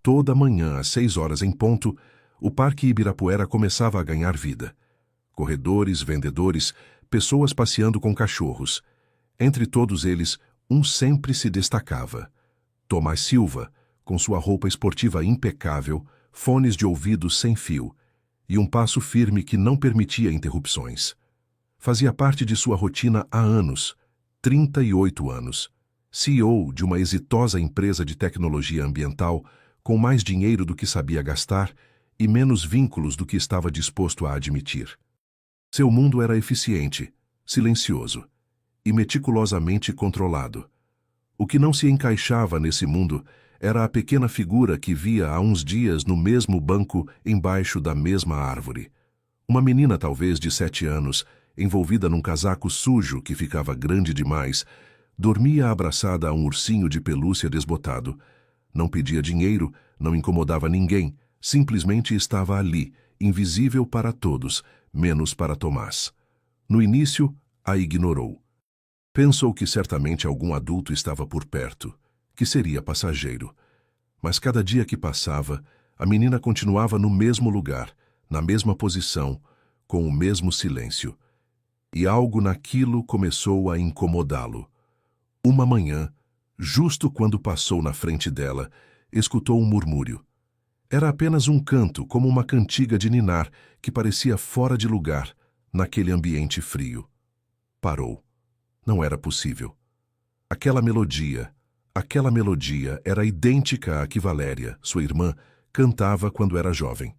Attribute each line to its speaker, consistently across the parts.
Speaker 1: Toda manhã, às 6 horas em ponto, o Parque Ibirapuera começava a ganhar vida. Corredores, vendedores, pessoas passeando com cachorros. Entre todos eles, um sempre se destacava. Tomás Silva, com sua roupa esportiva impecável, fones de ouvido sem fio e um passo firme que não permitia interrupções. Fazia parte de sua rotina há anos, 38 anos. CEO de uma exitosa empresa de tecnologia ambiental, com mais dinheiro do que sabia gastar e menos vínculos do que estava disposto a admitir. Seu mundo era eficiente, silencioso e meticulosamente controlado. O que não se encaixava nesse mundo era a pequena figura que via há uns dias no mesmo banco embaixo da mesma árvore. Uma menina talvez de 7 anos, envolvida num casaco sujo que ficava grande demais, dormia abraçada a um ursinho de pelúcia desbotado. Não pedia dinheiro, não incomodava ninguém, simplesmente estava ali, invisível para todos, menos para Tomás. No início, a ignorou. Pensou que certamente algum adulto estava por perto, que seria passageiro. Mas cada dia que passava, a menina continuava no mesmo lugar, na mesma posição, com o mesmo silêncio. E algo naquilo começou a incomodá-lo. Uma manhã, justo quando passou na frente dela, escutou um murmúrio. Era apenas um canto, como uma cantiga de ninar, que parecia fora de lugar, naquele ambiente frio. Parou. Não era possível. Aquela melodia era idêntica à que Valéria, sua irmã, cantava quando era jovem.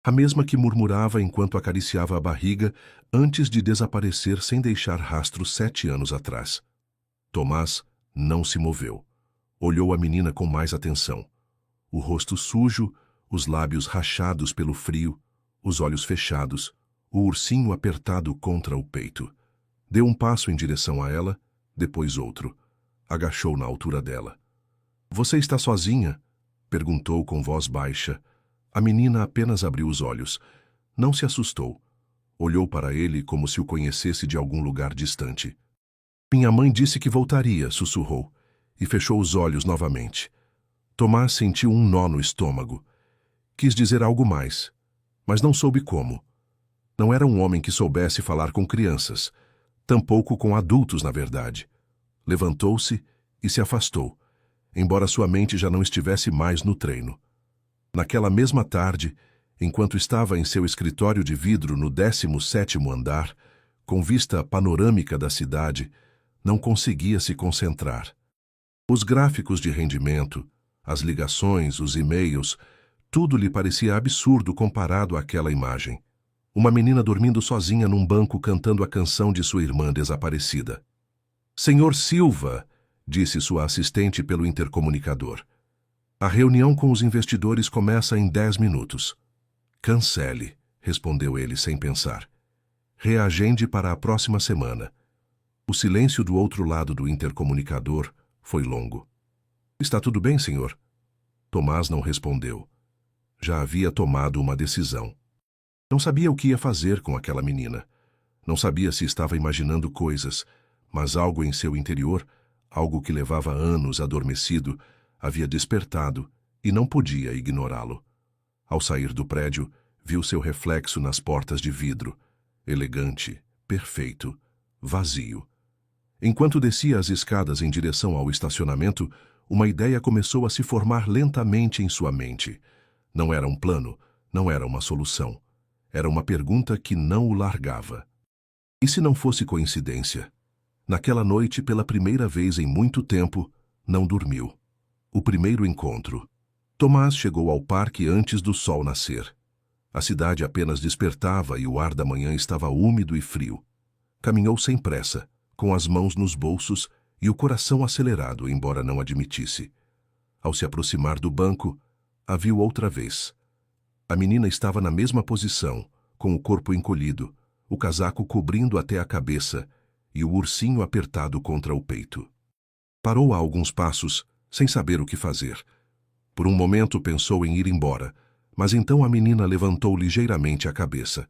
Speaker 1: A mesma que murmurava enquanto acariciava a barriga antes de desaparecer sem deixar rastro 7 anos atrás. Tomás não se moveu. Olhou a menina com mais atenção. O rosto sujo, os lábios rachados pelo frio, os olhos fechados, o ursinho apertado contra o peito. Deu um passo em direção a ela, depois outro. Agachou na altura dela. — Você está sozinha? Perguntou com voz baixa. A menina apenas abriu os olhos. Não se assustou. Olhou para ele como se o conhecesse de algum lugar distante. — Minha mãe disse que voltaria, sussurrou, e fechou os olhos novamente. Tomás sentiu um nó no estômago. Quis dizer algo mais, mas não soube como. Não era um homem que soubesse falar com crianças, tampouco com adultos, na verdade. Levantou-se e se afastou, embora sua mente já não estivesse mais no treino. Naquela mesma tarde, enquanto estava em seu escritório de vidro no 17º andar, com vista panorâmica da cidade, não conseguia se concentrar. Os gráficos de rendimento, as ligações, os e-mails, tudo lhe parecia absurdo comparado àquela imagem. Uma menina dormindo sozinha num banco cantando a canção de sua irmã desaparecida. — Senhor Silva, disse sua assistente pelo intercomunicador. A reunião com os investidores começa em 10 minutos. Cancele, respondeu ele sem pensar. Reagende para a próxima semana. O silêncio do outro lado do intercomunicador foi longo. Está tudo bem, senhor? Tomás não respondeu. Já havia tomado uma decisão. Não sabia o que ia fazer com aquela menina. Não sabia se estava imaginando coisas, mas algo em seu interior, algo que levava anos adormecido, havia despertado e não podia ignorá-lo. Ao sair do prédio, viu seu reflexo nas portas de vidro, elegante, perfeito, vazio. Enquanto descia as escadas em direção ao estacionamento, uma ideia começou a se formar lentamente em sua mente. Não era um plano, não era uma solução. Era uma pergunta que não o largava. E se não fosse coincidência? Naquela noite, pela primeira vez em muito tempo, não dormiu. O primeiro encontro. Tomás chegou ao parque antes do sol nascer. A cidade apenas despertava e o ar da manhã estava úmido e frio. Caminhou sem pressa, com as mãos nos bolsos e o coração acelerado, embora não admitisse. Ao se aproximar do banco, a viu outra vez. A menina estava na mesma posição, com o corpo encolhido, o casaco cobrindo até a cabeça e o ursinho apertado contra o peito. Parou a alguns passos, sem saber o que fazer. Por um momento pensou em ir embora, mas então a menina levantou ligeiramente a cabeça.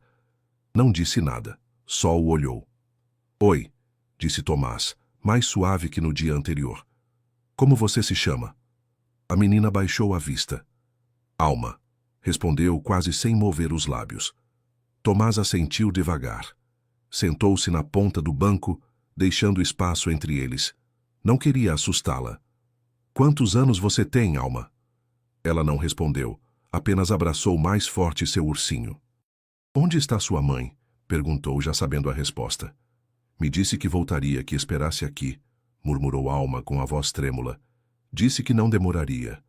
Speaker 1: Não disse nada, só o olhou. — Oi, disse Tomás, mais suave que no dia anterior. — Como você se chama? A menina baixou a vista. Alma, respondeu quase sem mover os lábios. Tomás assentiu devagar. Sentou-se na ponta do banco, deixando espaço entre eles. Não queria assustá-la. Quantos anos você tem, Alma? Ela não respondeu, apenas abraçou mais forte seu ursinho. Onde está sua mãe? Perguntou, já sabendo a resposta. Me disse que voltaria, que esperasse aqui, murmurou Alma com a voz trêmula. Disse que não demoraria.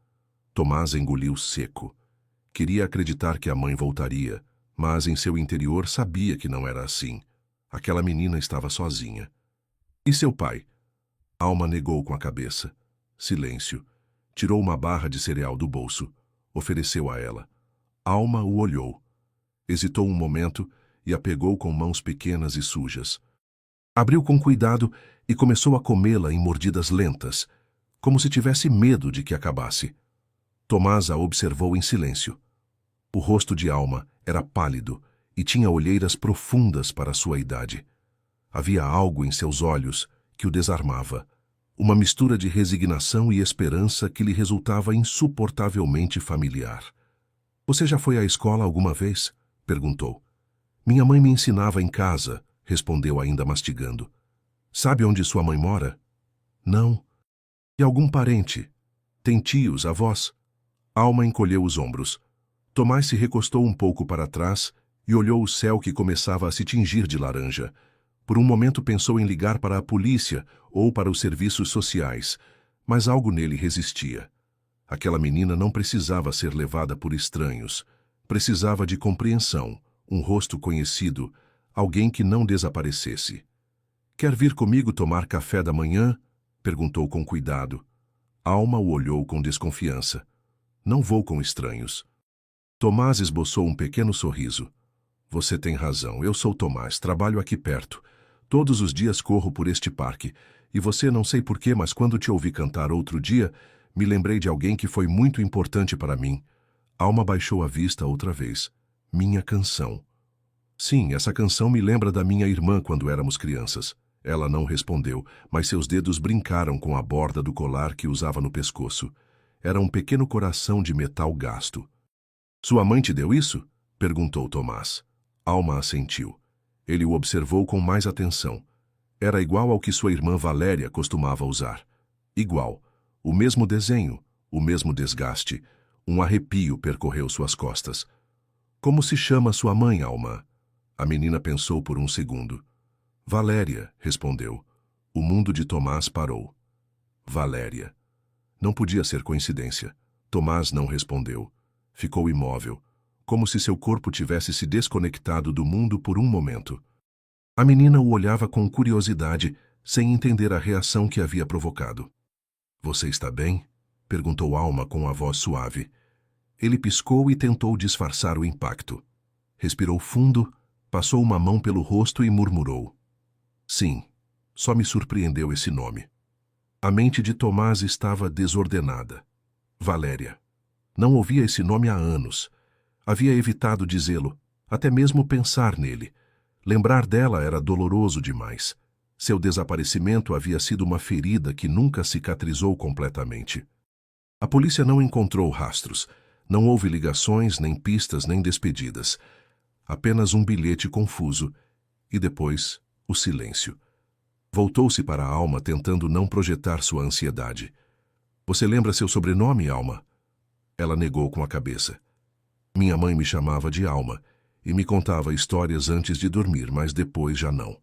Speaker 1: Tomás engoliu seco. Queria acreditar que a mãe voltaria, mas em seu interior sabia que não era assim. Aquela menina estava sozinha. E seu pai? Alma negou com a cabeça. Silêncio. Tirou uma barra de cereal do bolso. Ofereceu a ela. Alma o olhou. Hesitou um momento e a pegou com mãos pequenas e sujas. Abriu com cuidado e começou a comê-la em mordidas lentas, como se tivesse medo de que acabasse. Tomás a observou em silêncio. O rosto de Alma era pálido e tinha olheiras profundas para sua idade. Havia algo em seus olhos que o desarmava, uma mistura de resignação e esperança que lhe resultava insuportavelmente familiar. Você já foi à escola alguma vez? Perguntou. Minha mãe me ensinava em casa, respondeu ainda mastigando. Sabe onde sua mãe mora? Não. E algum parente? Tem tios, avós? Alma encolheu os ombros. Tomás se recostou um pouco para trás e olhou o céu que começava a se tingir de laranja. Por um momento pensou em ligar para a polícia ou para os serviços sociais, mas algo nele resistia. Aquela menina não precisava ser levada por estranhos. Precisava de compreensão, um rosto conhecido, alguém que não desaparecesse. Quer vir comigo tomar café da manhã? Perguntou com cuidado. Alma o olhou com desconfiança. Não vou com estranhos. Tomás esboçou um pequeno sorriso. Você tem razão, eu sou Tomás, trabalho aqui perto. Todos os dias corro por este parque. E você, não sei porquê, mas quando te ouvi cantar outro dia, me lembrei de alguém que foi muito importante para mim. Alma baixou a vista outra vez. Minha canção. Sim, essa canção me lembra da minha irmã quando éramos crianças. Ela não respondeu, mas seus dedos brincaram com a borda do colar que usava no pescoço. Era um pequeno coração de metal gasto. Sua mãe te deu isso? Perguntou Tomás. Alma assentiu. Ele o observou com mais atenção. Era igual ao que sua irmã Valéria costumava usar. Igual. O mesmo desenho, o mesmo desgaste. Um arrepio percorreu suas costas. Como se chama sua mãe, Alma? A menina pensou por um segundo. Valéria, respondeu. O mundo de Tomás parou. Valéria. Não podia ser coincidência. Tomás não respondeu. Ficou imóvel, como se seu corpo tivesse se desconectado do mundo por um momento. A menina o olhava com curiosidade, sem entender a reação que havia provocado. Você está bem? Perguntou Alma com a voz suave. Ele piscou e tentou disfarçar o impacto. Respirou fundo, passou uma mão pelo rosto e murmurou. Sim, só me surpreendeu esse nome. A mente de Tomás estava desordenada. Valéria. Não ouvia esse nome há anos. Havia evitado dizê-lo, até mesmo pensar nele. Lembrar dela era doloroso demais. Seu desaparecimento havia sido uma ferida que nunca cicatrizou completamente. A polícia não encontrou rastros. Não houve ligações, nem pistas, nem despedidas. Apenas um bilhete confuso. E depois, o silêncio. Voltou-se para a Alma, tentando não projetar sua ansiedade. Você lembra seu sobrenome, Alma? Ela negou com a cabeça. Minha mãe me chamava de Alma e me contava histórias antes de dormir, mas depois já não.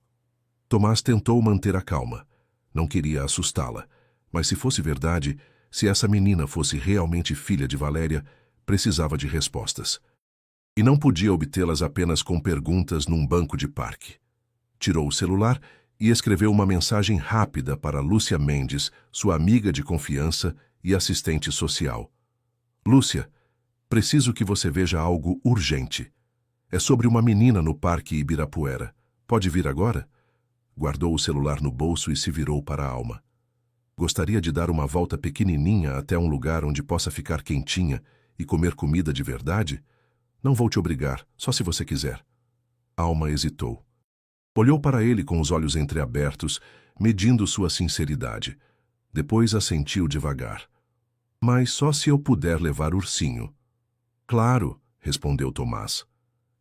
Speaker 1: Tomás tentou manter a calma. Não queria assustá-la, mas se fosse verdade, se essa menina fosse realmente filha de Valéria, precisava de respostas. E não podia obtê-las apenas com perguntas num banco de parque. Tirou o celular e escreveu uma mensagem rápida para Lúcia Mendes, sua amiga de confiança e assistente social. Lúcia, preciso que você veja algo urgente. É sobre uma menina no Parque Ibirapuera. Pode vir agora? Guardou o celular no bolso e se virou para a Alma. Gostaria de dar uma volta pequenininha até um lugar onde possa ficar quentinha e comer comida de verdade? Não vou te obrigar, só se você quiser. Alma hesitou. Olhou para ele com os olhos entreabertos, medindo sua sinceridade. Depois assentiu devagar. Mas só se eu puder levar Ursinho. Claro, respondeu Tomás.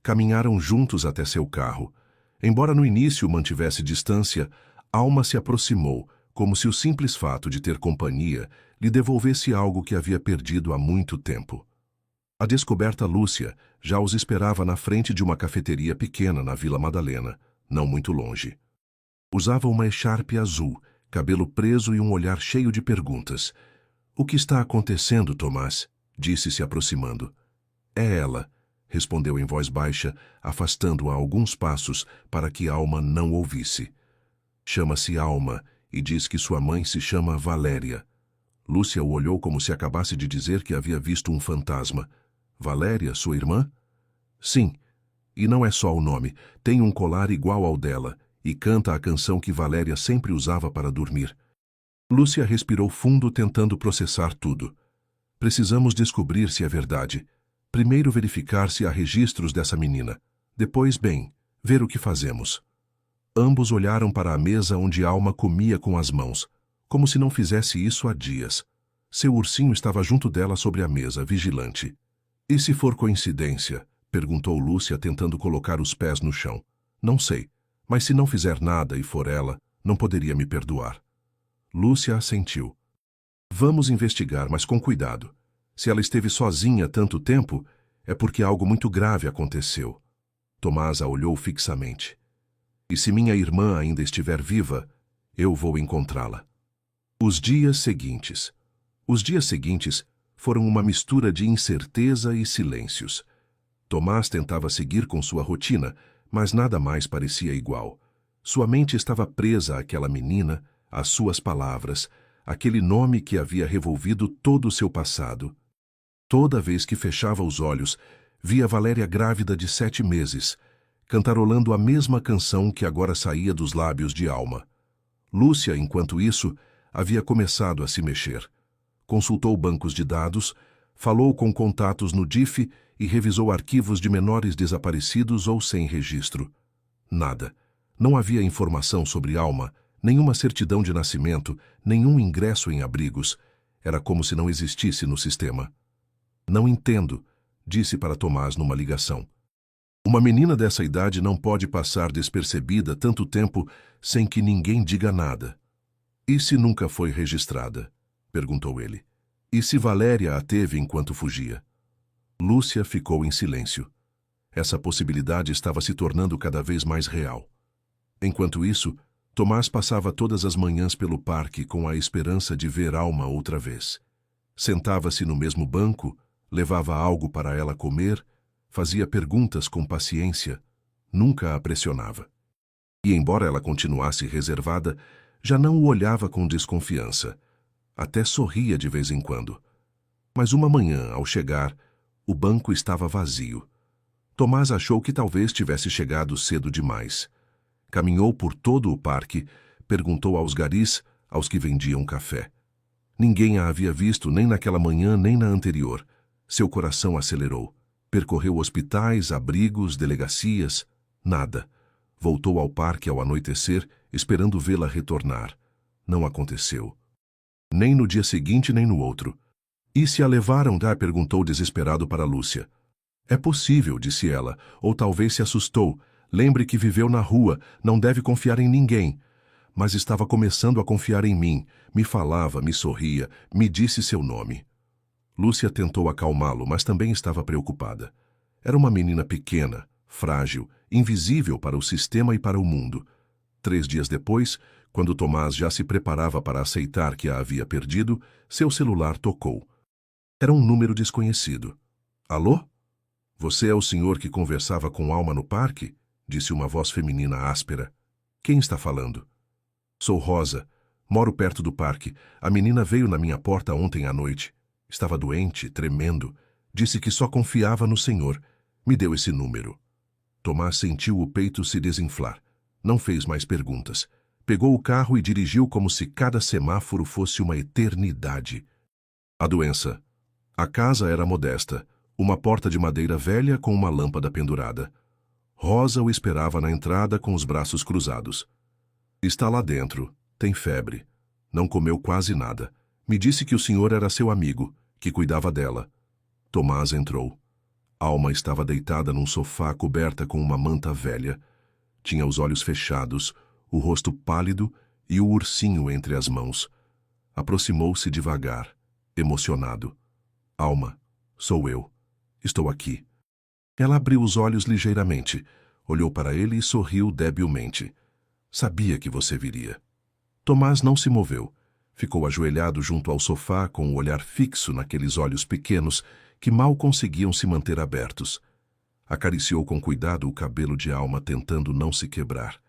Speaker 1: Caminharam juntos até seu carro. Embora no início mantivesse distância, Alma se aproximou, como se o simples fato de ter companhia lhe devolvesse algo que havia perdido há muito tempo. A descoberta Lúcia já os esperava na frente de uma cafeteria pequena na Vila Madalena, não muito longe. Usava uma echarpe azul, cabelo preso e um olhar cheio de perguntas. O que está acontecendo, Tomás? Disse se aproximando. É ela, respondeu em voz baixa, afastando-a alguns passos para que Alma não ouvisse. Chama-se Alma e diz que sua mãe se chama Valéria. Lúcia o olhou como se acabasse de dizer que havia visto um fantasma. Valéria, sua irmã? Sim. E não é só o nome, tem um colar igual ao dela e canta a canção que Valéria sempre usava para dormir. Lúcia respirou fundo tentando processar tudo. Precisamos descobrir se é verdade. Primeiro verificar se há registros dessa menina. Depois, bem, ver o que fazemos. Ambos olharam para a mesa onde Alma comia com as mãos, como se não fizesse isso há dias. Seu ursinho estava junto dela sobre a mesa, vigilante. E se for coincidência? Perguntou Lúcia, tentando colocar os pés no chão. Não sei, mas se não fizer nada e for ela, não poderia me perdoar. Lúcia assentiu. Vamos investigar, mas com cuidado. Se ela esteve sozinha tanto tempo, é porque algo muito grave aconteceu. Tomás a olhou fixamente. E se minha irmã ainda estiver viva, eu vou encontrá-la. Os dias seguintes. Os dias seguintes foram uma mistura de incerteza e silêncios. Tomás tentava seguir com sua rotina, mas nada mais parecia igual. Sua mente estava presa àquela menina, às suas palavras, aquele nome que havia revolvido todo o seu passado. Toda vez que fechava os olhos, via Valéria grávida de 7 meses, cantarolando a mesma canção que agora saía dos lábios de Alma. Lúcia, enquanto isso, havia começado a se mexer. Consultou bancos de dados, falou com contatos no DIF e revisou arquivos de menores desaparecidos ou sem registro. Nada. Não havia informação sobre Alma, nenhuma certidão de nascimento, nenhum ingresso em abrigos. Era como se não existisse no sistema. Não entendo, disse para Tomás numa ligação. Uma menina dessa idade não pode passar despercebida tanto tempo sem que ninguém diga nada. E se nunca foi registrada? Perguntou ele. E se Valéria a teve enquanto fugia? Lúcia ficou em silêncio. Essa possibilidade estava se tornando cada vez mais real. Enquanto isso, Tomás passava todas as manhãs pelo parque com a esperança de ver Alma outra vez. Sentava-se no mesmo banco, levava algo para ela comer, fazia perguntas com paciência, nunca a pressionava. E embora ela continuasse reservada, já não o olhava com desconfiança. Até sorria de vez em quando. Mas uma manhã, ao chegar, o banco estava vazio. Tomás achou que talvez tivesse chegado cedo demais. Caminhou por todo o parque, perguntou aos garis, aos que vendiam café. Ninguém a havia visto nem naquela manhã nem na anterior. Seu coração acelerou. Percorreu hospitais, abrigos, delegacias. Nada. Voltou ao parque ao anoitecer, esperando vê-la retornar. Não aconteceu. Nem no dia seguinte, nem no outro. E se a levaram dar? Perguntou desesperado para Lúcia. É possível, disse ela, ou talvez se assustou. Lembre que viveu na rua, não deve confiar em ninguém. Mas estava começando a confiar em mim. Me falava, me sorria, me disse seu nome. Lúcia tentou acalmá-lo, mas também estava preocupada. Era uma menina pequena, frágil, invisível para o sistema e para o mundo. 3 dias depois, quando Tomás já se preparava para aceitar que a havia perdido, seu celular tocou. Era um número desconhecido. Alô? Você é o senhor que conversava com Alma no parque? Disse uma voz feminina áspera. Quem está falando? Sou Rosa. Moro perto do parque. A menina veio na minha porta ontem à noite. Estava doente, tremendo. Disse que só confiava no senhor. Me deu esse número. Tomás sentiu o peito se desinflar. Não fez mais perguntas. Pegou o carro e dirigiu como se cada semáforo fosse uma eternidade. A doença. A casa era modesta. Uma porta de madeira velha com uma lâmpada pendurada. Rosa o esperava na entrada com os braços cruzados. Está lá dentro. Tem febre. Não comeu quase nada. Me disse que o senhor era seu amigo, que cuidava dela. Tomás entrou. Alma estava deitada num sofá coberta com uma manta velha. Tinha os olhos fechados, o rosto pálido e o ursinho entre as mãos. Aproximou-se devagar, emocionado. Alma, sou eu. Estou aqui. Ela abriu os olhos ligeiramente, olhou para ele e sorriu debilmente. Sabia que você viria. Tomás não se moveu. Ficou ajoelhado junto ao sofá com o olhar fixo naqueles olhos pequenos que mal conseguiam se manter abertos. Acariciou com cuidado o cabelo de Alma, tentando não se quebrar.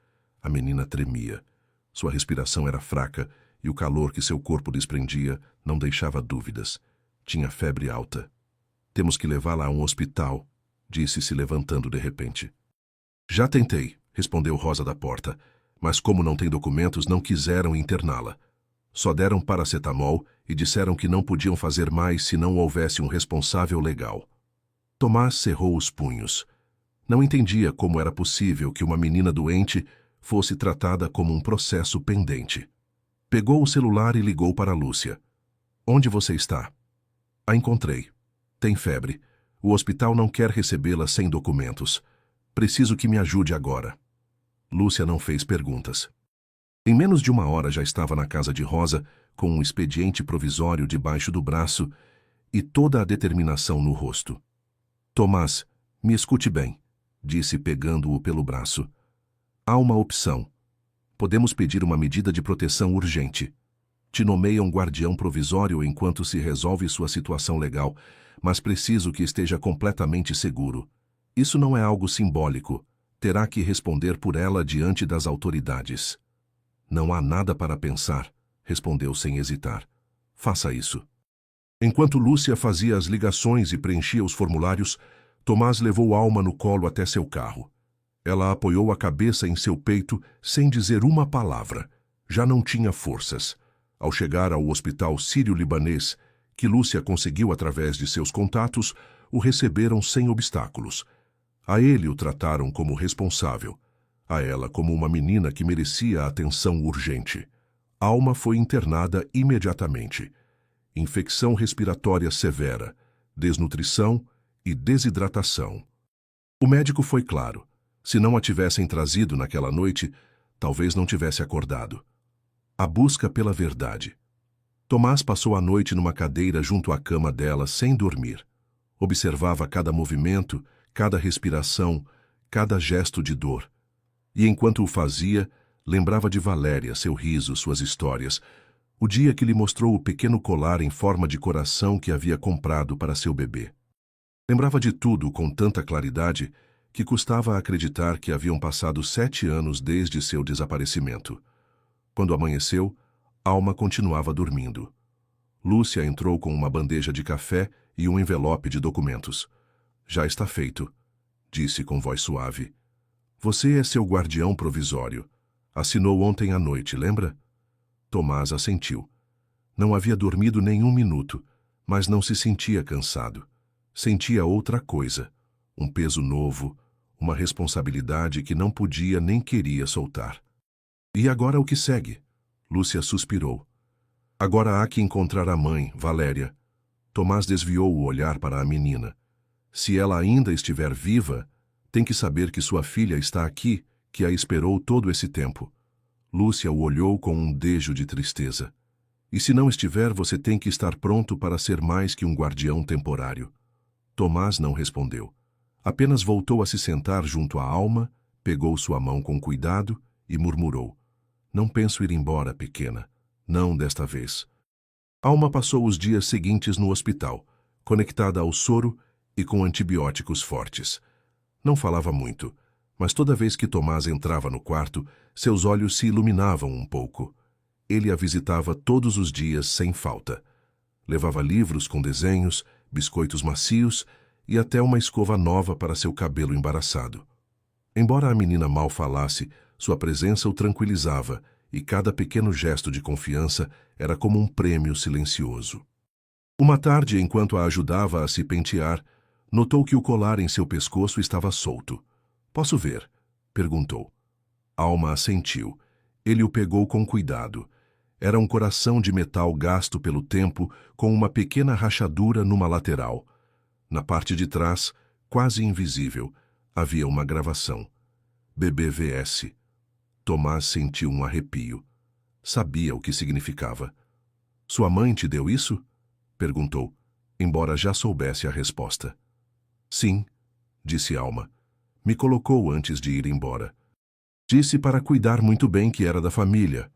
Speaker 1: A menina tremia. Sua respiração era fraca e o calor que seu corpo desprendia não deixava dúvidas. Tinha febre alta. Temos que levá-la a um hospital, disse, se levantando de repente. Já tentei, respondeu Rosa da porta, mas como não tem documentos, não quiseram interná-la. Só deram paracetamol e disseram que não podiam fazer mais se não houvesse um responsável legal. Tomás cerrou os punhos. Não entendia como era possível que uma menina doente fosse tratada como um processo pendente. Pegou o celular e ligou para Lúcia. Onde você está? A encontrei. Tem febre. O hospital não quer recebê-la sem documentos. Preciso que me ajude agora. Lúcia não fez perguntas. Em menos de 1 hora já estava na casa de Rosa, com um expediente provisório debaixo do braço e toda a determinação no rosto. Tomás, me escute bem, disse pegando-o pelo braço. Há uma opção. Podemos pedir uma medida de proteção urgente. Te nomeiam guardião provisório enquanto se resolve sua situação legal, mas preciso que esteja completamente seguro. Isso não é algo simbólico. Terá que responder por ela diante das autoridades. Não há nada para pensar, respondeu sem hesitar. Faça isso. Enquanto Lúcia fazia as ligações e preenchia os formulários, Tomás levou Alma no colo até seu carro. Ela apoiou a cabeça em seu peito sem dizer uma palavra. Já não tinha forças. Ao chegar ao hospital sírio-libanês, que Lúcia conseguiu através de seus contatos, o receberam sem obstáculos. A ele o trataram como responsável, a ela como uma menina que merecia atenção urgente. Alma foi internada imediatamente. Infecção respiratória severa, desnutrição e desidratação. O médico foi claro. Se não a tivessem trazido naquela noite, talvez não tivesse acordado. A busca pela verdade. Tomás passou a noite numa cadeira junto à cama dela sem dormir. Observava cada movimento, cada respiração, cada gesto de dor. E enquanto o fazia, lembrava de Valéria, seu riso, suas histórias, o dia que lhe mostrou o pequeno colar em forma de coração que havia comprado para seu bebê. Lembrava de tudo com tanta claridade que custava acreditar que haviam passado 7 anos desde seu desaparecimento. Quando amanheceu, Alma continuava dormindo. Lúcia entrou com uma bandeja de café e um envelope de documentos. Já está feito, disse com voz suave. Você é seu guardião provisório. Assinou ontem à noite, lembra? Tomás assentiu. Não havia dormido nem 1 minuto, mas não se sentia cansado. Sentia outra coisa, um peso novo, uma responsabilidade que não podia nem queria soltar. E agora o que segue? Lúcia suspirou. Agora há que encontrar a mãe, Valéria. Tomás desviou o olhar para a menina. Se ela ainda estiver viva, tem que saber que sua filha está aqui, que a esperou todo esse tempo. Lúcia o olhou com um dejo de tristeza. E se não estiver, você tem que estar pronto para ser mais que um guardião temporário. Tomás não respondeu. Apenas voltou a se sentar junto à Alma, pegou sua mão com cuidado e murmurou. Não penso ir embora, pequena. Não desta vez. Alma passou os dias seguintes no hospital, conectada ao soro e com antibióticos fortes. Não falava muito, mas toda vez que Tomás entrava no quarto, seus olhos se iluminavam um pouco. Ele a visitava todos os dias sem falta. Levava livros com desenhos, biscoitos macios e até uma escova nova para seu cabelo embaraçado. Embora a menina mal falasse, sua presença o tranquilizava e cada pequeno gesto de confiança era como um prêmio silencioso. Uma tarde, enquanto a ajudava a se pentear, notou que o colar em seu pescoço estava solto. Posso ver? Perguntou. Alma assentiu. Ele o pegou com cuidado. Era um coração de metal gasto pelo tempo, com uma pequena rachadura numa lateral. Na parte de trás, quase invisível, havia uma gravação. Bebê vs. Tomás sentiu um arrepio. Sabia o que significava. Sua mãe te deu isso? Perguntou, embora já soubesse a resposta. Sim, disse Alma. Me colocou antes de ir embora. Disse para cuidar muito bem que era da família.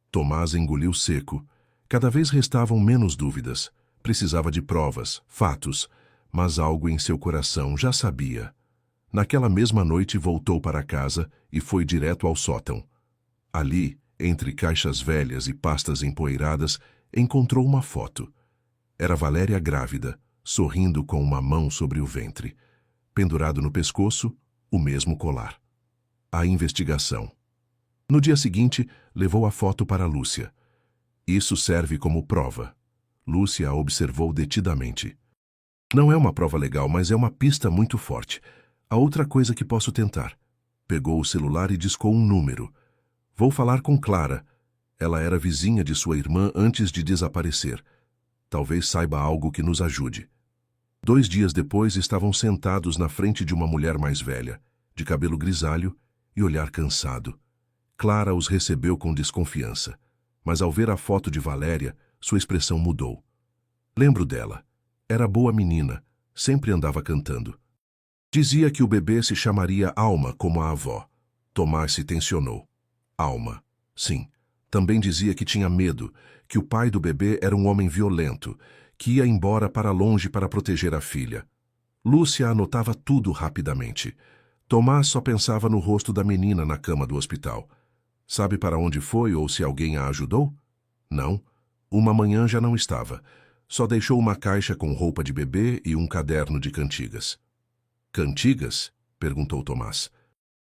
Speaker 1: Tomás engoliu seco. Cada vez restavam menos dúvidas. Precisava de provas, fatos, mas algo em seu coração já sabia. Naquela mesma noite voltou para casa e foi direto ao sótão. Ali, entre caixas velhas e pastas empoeiradas, encontrou uma foto. Era Valéria grávida, sorrindo com uma mão sobre o ventre. Pendurado no pescoço, o mesmo colar. A investigação. No dia seguinte, levou a foto para Lúcia. Isso serve como prova. Lúcia a observou detidamente. Não é uma prova legal, mas é uma pista muito forte. Há outra coisa que posso tentar. Pegou o celular e discou um número. Vou falar com Clara. Ela era vizinha de sua irmã antes de desaparecer. Talvez saiba algo que nos ajude. 2 dias depois estavam sentados na frente de uma mulher mais velha, de cabelo grisalho e olhar cansado. Clara os recebeu com desconfiança, mas ao ver a foto de Valéria, sua expressão mudou. Lembro dela. Era boa menina, sempre andava cantando. Dizia que o bebê se chamaria Alma, como a avó. Tomás se tensionou. Alma. Sim. Também dizia que tinha medo, que o pai do bebê era um homem violento, que ia embora para longe para proteger a filha. Lúcia anotava tudo rapidamente. Tomás só pensava no rosto da menina na cama do hospital. Sabe para onde foi ou se alguém a ajudou? Não. Uma manhã já não estava. Só deixou uma caixa com roupa de bebê e um caderno de cantigas. Cantigas? Perguntou Tomás.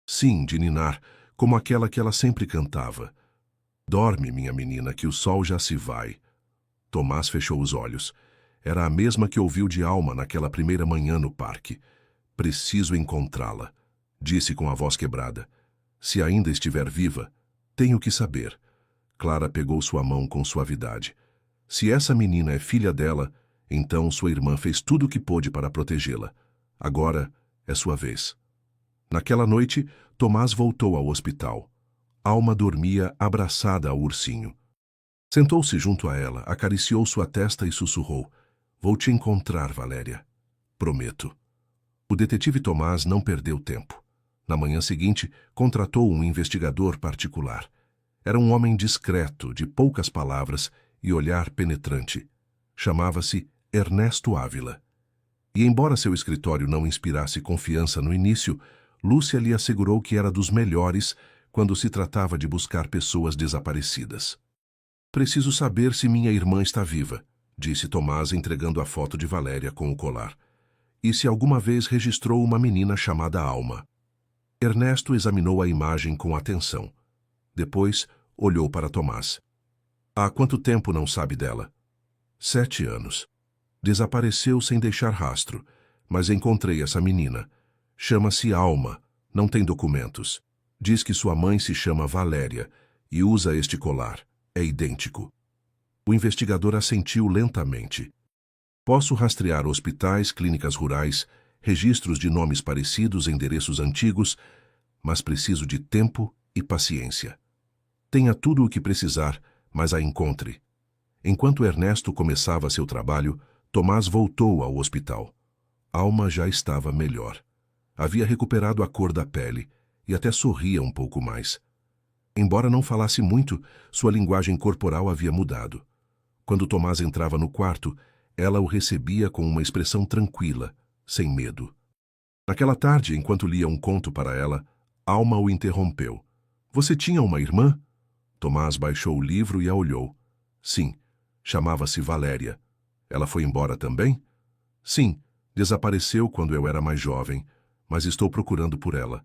Speaker 1: Sim, de ninar, como aquela que ela sempre cantava. Dorme, minha menina, que o sol já se vai. Tomás fechou os olhos. Era a mesma que ouviu de Alma naquela primeira manhã no parque. Preciso encontrá-la, disse com a voz quebrada. Se ainda estiver viva, tenho que saber. Clara pegou sua mão com suavidade. Se essa menina é filha dela, então sua irmã fez tudo o que pôde para protegê-la. Agora é sua vez. Naquela noite, Tomás voltou ao hospital. Alma dormia abraçada ao ursinho. Sentou-se junto a ela, acariciou sua testa e sussurrou. Vou te encontrar, Valéria. Prometo. O detetive Tomás não perdeu tempo. Na manhã seguinte, contratou um investigador particular. Era um homem discreto, de poucas palavras e olhar penetrante. Chamava-se Ernesto Ávila. E embora seu escritório não inspirasse confiança no início, Lúcia lhe assegurou que era dos melhores quando se tratava de buscar pessoas desaparecidas. Preciso saber se minha irmã está viva, disse Tomás entregando a foto de Valéria com o colar. E se alguma vez registrou uma menina chamada Alma. Ernesto examinou a imagem com atenção. Depois, olhou para Tomás. Há quanto tempo não sabe dela? 7 anos. Desapareceu sem deixar rastro, mas encontrei essa menina. Chama-se Alma, não tem documentos. Diz que sua mãe se chama Valéria e usa este colar. É idêntico. O investigador assentiu lentamente. Posso rastrear hospitais, clínicas rurais, registros de nomes parecidos, endereços antigos, mas preciso de tempo e paciência. Tenha tudo o que precisar, mas a encontre. Enquanto Ernesto começava seu trabalho, Tomás voltou ao hospital. Alma já estava melhor. Havia recuperado a cor da pele e até sorria um pouco mais. Embora não falasse muito, sua linguagem corporal havia mudado. Quando Tomás entrava no quarto, ela o recebia com uma expressão tranquila, sem medo. Naquela tarde, enquanto lia um conto para ela, Alma o interrompeu. Você tinha uma irmã? Tomás baixou o livro e a olhou. Sim, chamava-se Valéria. Ela foi embora também? Sim, desapareceu quando eu era mais jovem, mas estou procurando por ela.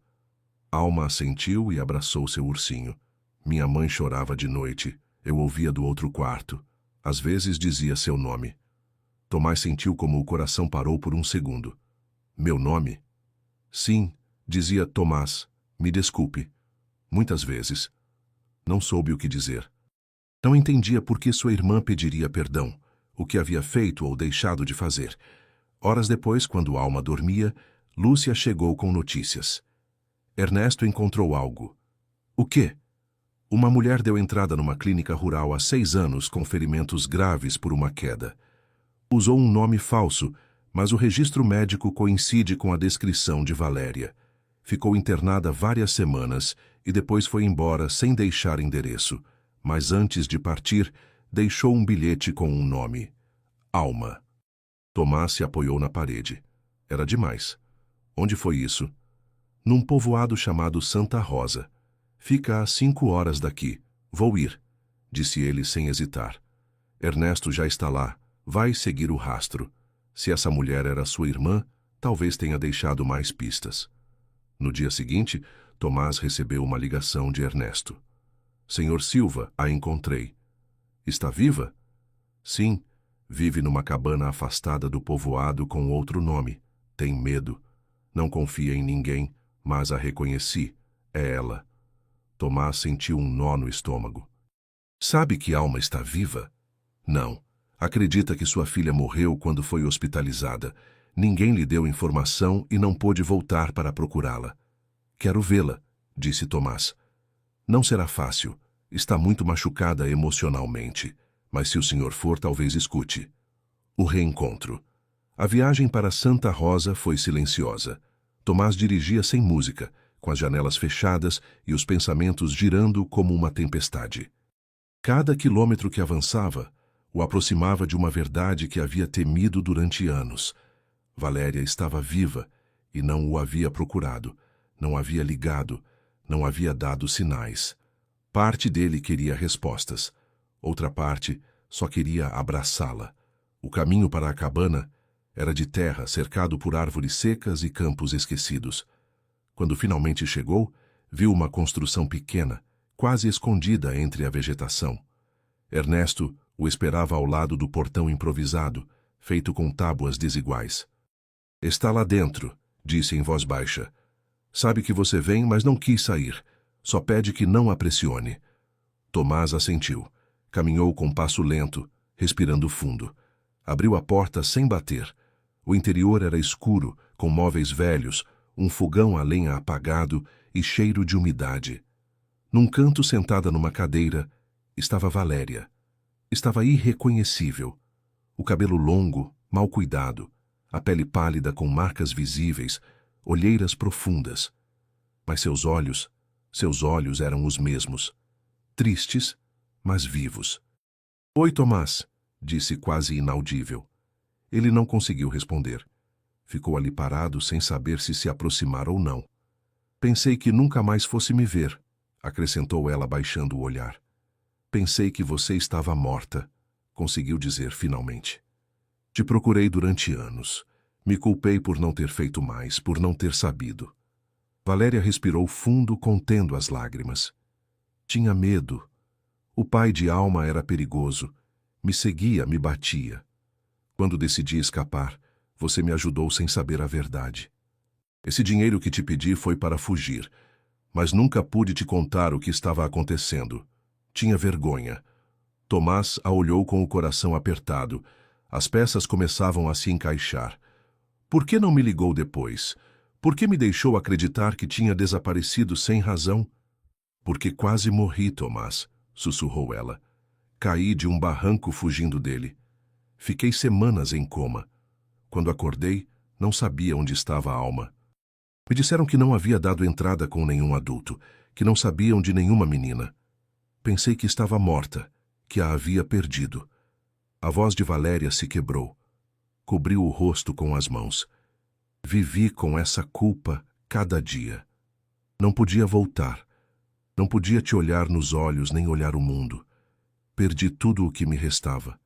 Speaker 1: Alma assentiu e abraçou seu ursinho. Minha mãe chorava de noite. Eu ouvia do outro quarto. Às vezes dizia seu nome. Tomás sentiu como o coração parou por um segundo. Meu nome? Sim, dizia Tomás. Me desculpe. Muitas vezes. Não soube o que dizer. Não entendia por que sua irmã pediria perdão, o que havia feito ou deixado de fazer. Horas depois, quando Alma dormia, Lúcia chegou com notícias. Ernesto encontrou algo. O quê? Uma mulher deu entrada numa clínica rural há 6 anos com ferimentos graves por uma queda. Usou um nome falso, mas o registro médico coincide com a descrição de Valéria. Ficou internada várias semanas e depois foi embora sem deixar endereço. Mas antes de partir, deixou um bilhete com um nome. Alma. Tomás se apoiou na parede. Era demais. Onde foi isso? Num povoado chamado Santa Rosa. Fica a 5 horas daqui. Vou ir, disse ele sem hesitar. Ernesto já está lá. Vai seguir o rastro. Se essa mulher era sua irmã, talvez tenha deixado mais pistas. No dia seguinte, Tomás recebeu uma ligação de Ernesto. Senhor Silva, a encontrei. Está viva? Sim. Vive numa cabana afastada do povoado com outro nome. Tem medo. Não confia em ninguém, mas a reconheci. É ela. Tomás sentiu um nó no estômago. Sabe que Alma está viva? Não. Acredita que sua filha morreu quando foi hospitalizada. Ninguém lhe deu informação e não pôde voltar para procurá-la. Quero vê-la, disse Tomás. Não será fácil. Está muito machucada emocionalmente. Mas se o senhor for, talvez escute. O reencontro. A viagem para Santa Rosa foi silenciosa. Tomás dirigia sem música, com as janelas fechadas e os pensamentos girando como uma tempestade. Cada quilômetro que avançava o aproximava de uma verdade que havia temido durante anos. Valéria estava viva e não o havia procurado, não havia ligado, não havia dado sinais. Parte dele queria respostas. Outra parte só queria abraçá-la. O caminho para a cabana era de terra, cercado por árvores secas e campos esquecidos. Quando finalmente chegou, viu uma construção pequena, quase escondida entre a vegetação. Ernesto o esperava ao lado do portão improvisado, feito com tábuas desiguais. Está lá dentro, disse em voz baixa. Sabe que você vem, mas não quis sair. Só pede que não a pressione. Tomás assentiu. Caminhou com passo lento, respirando fundo. Abriu a porta sem bater. O interior era escuro, com móveis velhos, um fogão a lenha apagado e cheiro de umidade. Num canto, sentada numa cadeira, estava Valéria. Estava irreconhecível. O cabelo longo, mal cuidado, a pele pálida com marcas visíveis, olheiras profundas. Mas seus olhos eram os mesmos. Tristes, mas vivos. Oi, Tomás, disse quase inaudível. Ele não conseguiu responder. Ficou ali parado sem saber se aproximar ou não. Pensei que nunca mais fosse me ver, acrescentou ela baixando o olhar. Pensei que você estava morta, conseguiu dizer finalmente. Te procurei durante anos. Me culpei por não ter feito mais, por não ter sabido. Valéria respirou fundo, contendo as lágrimas. Tinha medo. O pai de Alma era perigoso. Me seguia, me batia. Quando decidi escapar, você me ajudou sem saber a verdade. Esse dinheiro que te pedi foi para fugir, mas nunca pude te contar o que estava acontecendo. Tinha vergonha. Tomás a olhou com o coração apertado. As peças começavam a se encaixar. Por que não me ligou depois? Por que me deixou acreditar que tinha desaparecido sem razão? Porque quase morri, Tomás, sussurrou ela. Caí de um barranco fugindo dele. Fiquei semanas em coma. Quando acordei, não sabia onde estava a Alma. Me disseram que não havia dado entrada com nenhum adulto, que não sabiam de nenhuma menina. Pensei que estava morta, que a havia perdido. A voz de Valéria se quebrou. Cobriu o rosto com as mãos. Vivi com essa culpa cada dia. Não podia voltar. Não podia te olhar nos olhos nem olhar o mundo. Perdi tudo o que me restava.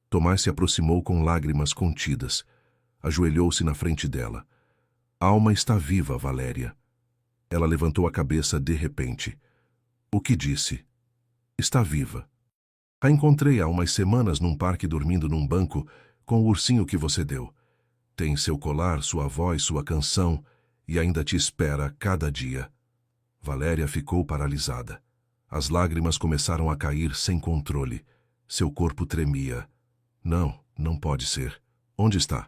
Speaker 1: Tomás se aproximou com lágrimas contidas. Ajoelhou-se na frente dela. A Alma está viva, Valéria. Ela levantou a cabeça de repente. O que disse? Está viva. A encontrei há umas semanas num parque dormindo num banco com o ursinho que você deu. Tem seu colar, sua voz, sua canção e ainda te espera cada dia. Valéria ficou paralisada. As lágrimas começaram a cair sem controle. Seu corpo tremia. Não, não pode ser. Onde está?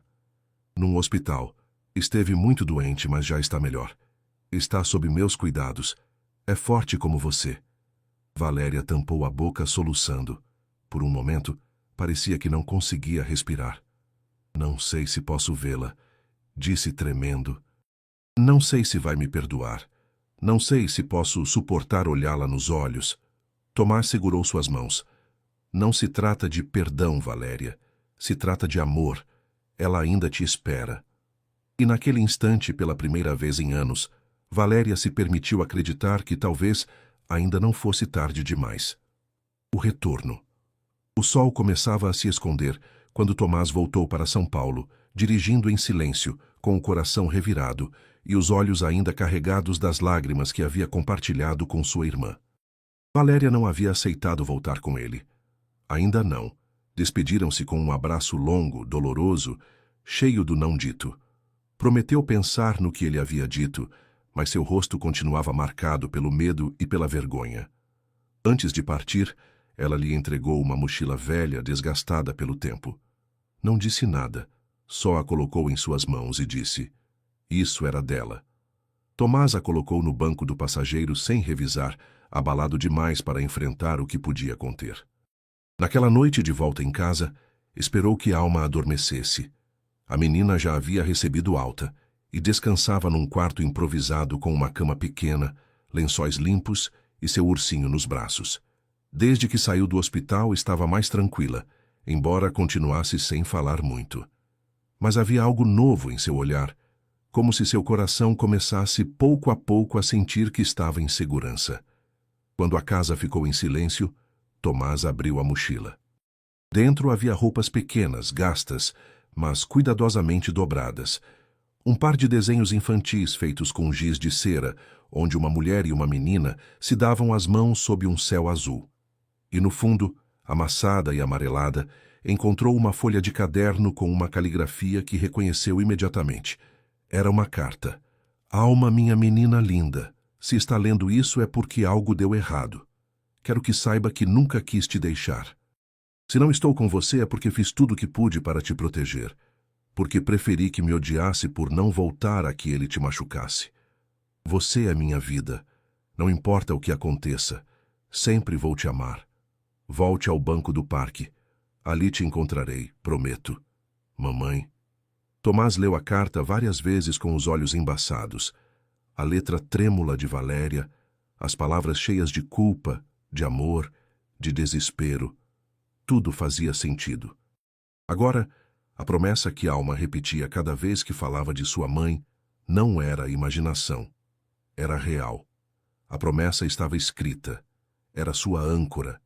Speaker 1: Num hospital. Esteve muito doente, mas já está melhor. Está sob meus cuidados. É forte como você. Valéria tampou a boca soluçando. Por um momento, parecia que não conseguia respirar. Não sei se posso vê-la, disse tremendo. Não sei se vai me perdoar. Não sei se posso suportar olhá-la nos olhos. Tomás segurou suas mãos. Não se trata de perdão, Valéria. Se trata de amor. Ela ainda te espera. E naquele instante, pela primeira vez em anos, Valéria se permitiu acreditar que talvez ainda não fosse tarde demais. O retorno. O sol começava a se esconder quando Tomás voltou para São Paulo, dirigindo em silêncio, com o coração revirado e os olhos ainda carregados das lágrimas que havia compartilhado com sua irmã. Valéria não havia aceitado voltar com ele. Ainda não. Despediram-se com um abraço longo, doloroso, cheio do não dito. Prometeu pensar no que ele havia dito, mas seu rosto continuava marcado pelo medo e pela vergonha. Antes de partir, ela lhe entregou uma mochila velha, desgastada pelo tempo. Não disse nada, só a colocou em suas mãos e disse: isso era dela. Tomás a colocou no banco do passageiro sem revisar, abalado demais para enfrentar o que podia conter. Naquela noite de volta em casa, esperou que Alma adormecesse. A menina já havia recebido alta e descansava num quarto improvisado com uma cama pequena, lençóis limpos e seu ursinho nos braços. Desde que saiu do hospital estava mais tranquila, embora continuasse sem falar muito. Mas havia algo novo em seu olhar, como se seu coração começasse pouco a pouco a sentir que estava em segurança. Quando a casa ficou em silêncio, Tomás abriu a mochila. Dentro havia roupas pequenas, gastas, mas cuidadosamente dobradas. Um par de desenhos infantis feitos com giz de cera, onde uma mulher e uma menina se davam as mãos sob um céu azul. E no fundo, amassada e amarelada, encontrou uma folha de caderno com uma caligrafia que reconheceu imediatamente. Era uma carta. Alma, minha menina linda, se está lendo isso é porque algo deu errado. Quero que saiba que nunca quis te deixar. Se não estou com você é porque fiz tudo o que pude para te proteger. Porque preferi que me odiasse por não voltar a que ele te machucasse. Você é minha vida. Não importa o que aconteça. Sempre vou te amar. Volte ao banco do parque. Ali te encontrarei, prometo. Mamãe. Tomás leu a carta várias vezes com os olhos embaçados. A letra trêmula de Valéria, as palavras cheias de culpa, de amor, de desespero. Tudo fazia sentido. Agora, a promessa que Alma repetia cada vez que falava de sua mãe não era imaginação. Era real. A promessa estava escrita. Era sua âncora.